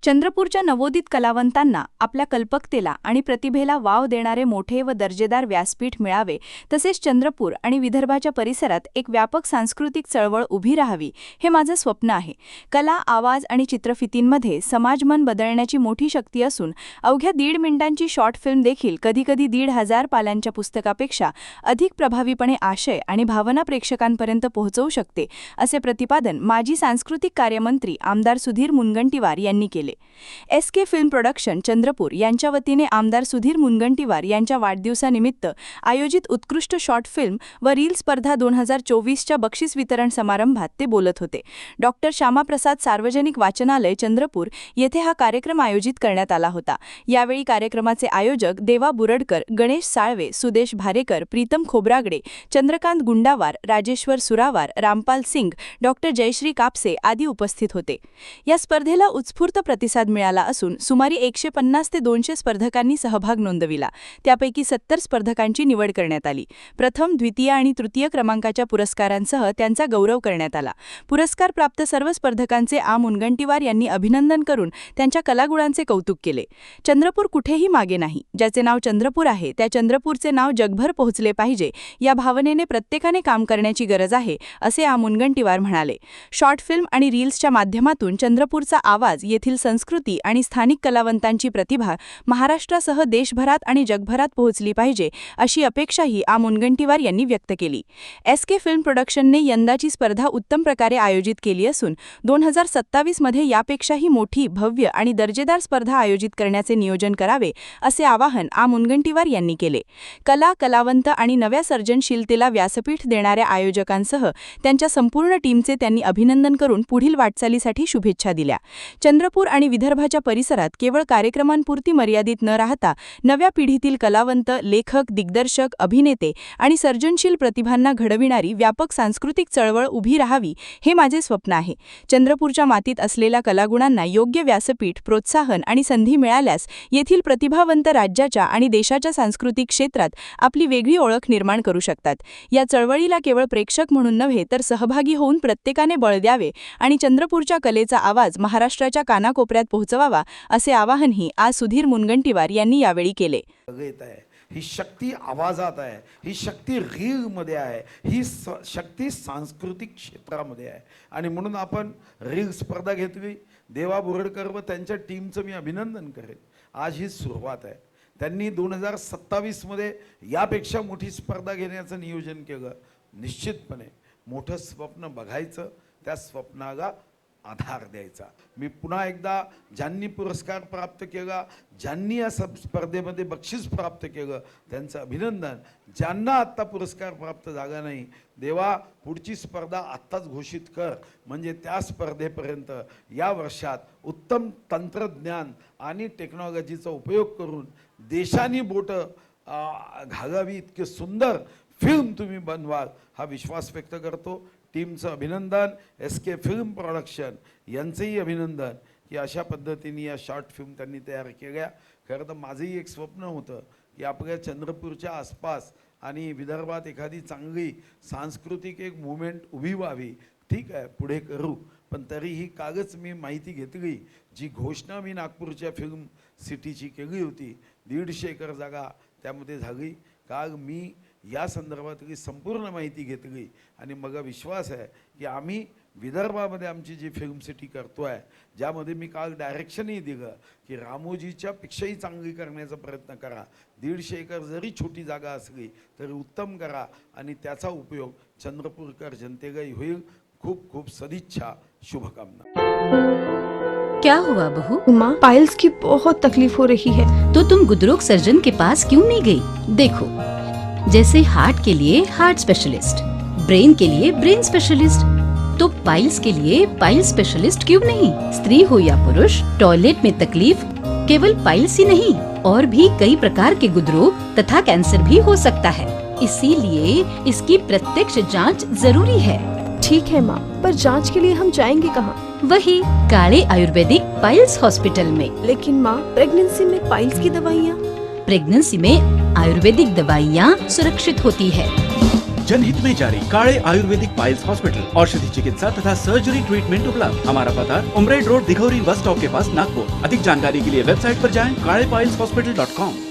चंद्रपूरच्या नवोदित कलावंतांना आपल्या कल्पकतेला आणि प्रतिभेला वाव देणारे मोठे व दर्जेदार व्यासपीठ मिळावे, तसेच चंद्रपूर आणि विदर्भाच्या परिसरात एक व्यापक सांस्कृतिक चळवळ उभी राहावी, हे माझं स्वप्न आहे. कला, आवाज आणि चित्रफितींमध्ये समाजमन बदलण्याची मोठी शक्ती असून अवघ्या 1.5 मिनिटांची शॉर्ट फिल्म देखील कधीकधी 1,500 पानांच्या पुस्तकापेक्षा अधिक प्रभावीपणे आशय आणि भावना प्रेक्षकांपर्यंत पोहोचवू शकते, असे प्रतिपादन माजी सांस्कृतिक कार्यमंत्री आमदार सुधीर मुनगंटीवार यांनी केले. एसके फिल्म प्रोडक्शन चंद्रपूर यांच्या वतीने आमदार सुधीर मुनगंटीवार यांच्या वाढदिवसानिमित्त आयोजित उत्कृष्ट शॉर्ट फिल्म व रील स्पर्धा 2024च्या बक्षीस वितरण समारंभात ते बोलत होते. डॉक्टर श्यामाप्रसाद सार्वजनिक वाचनालय चंद्रपूर येथे हा कार्यक्रम आयोजित करण्यात आला होता. यावेळी कार्यक्रमाचे आयोजक देवा बुरडकर, गणेश साळवे, सुदेश भारेकर, प्रीतम खोब्रागडे, चंद्रकांत गुंडावार, राजेश्वर सुरावार, रामपाल सिंग, डॉक्टर जयश्री कापसे आदी उपस्थित होते. या स्पर्धेला उत्स्फूर्त प्रतिसाद मिळाला असून सुमारे 150 ते 200 स्पर्धकांनी सहभाग नोंदविला. त्यापैकी 70 स्पर्धकांची निवड करण्यात आली. प्रथम, द्वितीय आणि तृतीय क्रमांकाच्या पुरस्कारांसह त्यांचा गौरव करण्यात आला. पुरस्कार प्राप्त सर्व स्पर्धकांचे मुनगंटीवार यांनी अभिनंदन करून त्यांच्या कलागुणांचे कौतुक केले. चंद्रपूर कुठेही मागे नाही. ज्याचे नाव चंद्रपूर आहे त्या चंद्रपूरचे नाव जगभर पोहोचले पाहिजे, या भावनेने प्रत्येकाने काम करण्याची गरज आहे, असे मुनगंटीवार म्हणाले. शॉर्ट फिल्म आणि रील्सच्या माध्यमातून चंद्रपूरचा आवाज, येथील संस्कृती आणि स्थानिक कलावंतांची प्रतिभा महाराष्ट्रासह देशभरात आणि जगभरात पोहोचली पाहिजे, अशी अपेक्षाही मुनगंटीवार यांनी व्यक्त केली. एसके फिल्म प्रोडक्शनने यंदाची स्पर्धा उत्तम प्रकारे आयोजित केली असून 2027 मध्ये यापेक्षाही मोठी, भव्य आणि दर्जेदार स्पर्धा आयोजित करण्याचे नियोजन करावे, असे आवाहन मुनगंटीवार यांनी केले. कला, कलावंत आणि नव्या सर्जनशीलतेला व्यासपीठ देणाऱ्या आयोजकांसह त्यांच्या संपूर्ण टीमचे त्यांनी अभिनंदन करून पुढील वाटचालीसाठी शुभेच्छा दिल्या. चंद्रपूर आणि विदर्भाच्या परिसरात केवळ कार्यक्रमांपुरती मर्यादित न राहता नव्या पिढीतील कलावंत, लेखक, दिग्दर्शक, अभिनेते आणि सर्जनशील प्रतिभांना घडविणारी व्यापक सांस्कृतिक चळवळ उभी राहावी, हे माझे स्वप्न आहे. चंद्रपूरच्या मातीत असलेल्या कलागुणांना योग्य व्यासपीठ, प्रोत्साहन आणि संधी मिळाल्यास येथील प्रतिभावंत राज्याच्या आणि देशाच्या सांस्कृतिक क्षेत्रात आपली वेगळी ओळख निर्माण करू शकतात. या चळवळीला केवळ प्रेक्षक म्हणून नव्हे तर सहभागी होऊन प्रत्येकाने बळ द्यावे आणि चंद्रपूरच्या कलेचा आवाज महाराष्ट्राच्या कानाकोपऱ्यात पोहोचवावा, असे आवाहनही आज सुधीर मुनगंटीवार यांनी यावेळी केले. ही शक्ती आवाजात आहे, ही शक्ती रीलमध्ये आहे, ही शक्ती सांस्कृतिक क्षेत्रामध्ये आहे. आणि म्हणून आपण रील स्पर्धा घेतली. देवा बुरडकर व त्यांच्या टीमचं मी अभिनंदन करेन. आज ही सुरुवात आहे. त्यांनी 2027 मध्ये यापेक्षा मोठी स्पर्धा घेण्याचं नियोजन केलं. निश्चितपणे मोठं स्वप्न बघायचं, त्या स्वप्नाला आधार द्यायचा. मी पुन्हा एकदा ज्यांनी पुरस्कार प्राप्त केला, ज्यांनी या स्पर्धेमध्ये बक्षीस प्राप्त केलं, त्यांचं अभिनंदन. ज्यांना आत्ता पुरस्कार प्राप्त झाला नाही, देवा पुढची स्पर्धा आत्ताच घोषित कर, म्हणजे त्या स्पर्धेपर्यंत या वर्षात उत्तम तंत्रज्ञान आणि टेक्नॉलॉजीचा उपयोग करून देशाने बोटं घालावी इतके सुंदर फिल्म तुम्ही बनवाल, हा विश्वास व्यक्त करतो. टीमचं अभिनंदन, एसके फिल्म प्रोडक्शन यांचंही अभिनंदन की अशा पद्धतीने या शॉर्ट फिल्म त्यांनी तयार केल्या. खरं तर माझंही एक स्वप्न होतं की आपल्या चंद्रपूरच्या आसपास आणि विदर्भात एखादी चांगली सांस्कृतिक एक मुवमेंट उभी व्हावी. ठीक आहे, पुढे करू, पण तरीही कालच मी माहिती घेतली, जी घोषणा मी नागपूरच्या फिल्म सिटीची केली होती, 150 एकर जागा त्यामध्ये झाली. काल मी या संदर्भातली संपूर्ण माहिती घेतली आणि मला विश्वास आहे की आम्ही विदर्भामध्ये आमची जी फिल्म सिटी करतो आहे, ज्यामध्ये मी काल डायरेक्शनही दिलं की रामोजीच्या पेक्षाही चांगली करण्याचा प्रयत्न करा. 150 एकर जरी छोटी जागा असली तरी उत्तम करा आणि त्याचा उपयोग चंद्रपूरकर जनतेलाही होईल. खूप खूप सदिच्छा, शुभकामना. क्या हुआ बहू? माँ, पाइल्स की बहुत तकलीफ हो रही है. तो तुम गुदरोग सर्जन के पास क्यों नहीं गई? देखो, जैसे हार्ट के लिए हार्ट स्पेशलिस्ट, ब्रेन के लिए ब्रेन स्पेशलिस्ट, तो पाइल्स के लिए पाइल्स स्पेशलिस्ट क्यों नहीं? स्त्री हो या पुरुष, टॉयलेट में तकलीफ केवल पाइल्स ही नहीं, और भी कई प्रकार के गुदरोग तथा कैंसर भी हो सकता है. इसीलिए इसकी प्रत्यक्ष जांच जरूरी है. ठीक है माँ, पर जांच के लिए हम जाएंगे कहाँ? वही काले आयुर्वेदिक पाइल्स हॉस्पिटल में. लेकिन माँ, प्रेगनेंसी में पाइल्स की दवाइयाँ? प्रेगनेंसी में आयुर्वेदिक दवाइयाँ सुरक्षित होती है. जनहित में जारी। काळे आयुर्वेदिक पाइल्स हॉस्पिटल, औषधि चिकित्सा तथा सर्जरी ट्रीटमेंट उपलब्ध। हमारा पता उमरेड रोड, दिघौरी बस स्टॉप के पास, नागपुर। अधिक जानकारी के लिए वेबसाइट पर जाएं kaalepailshospital.com।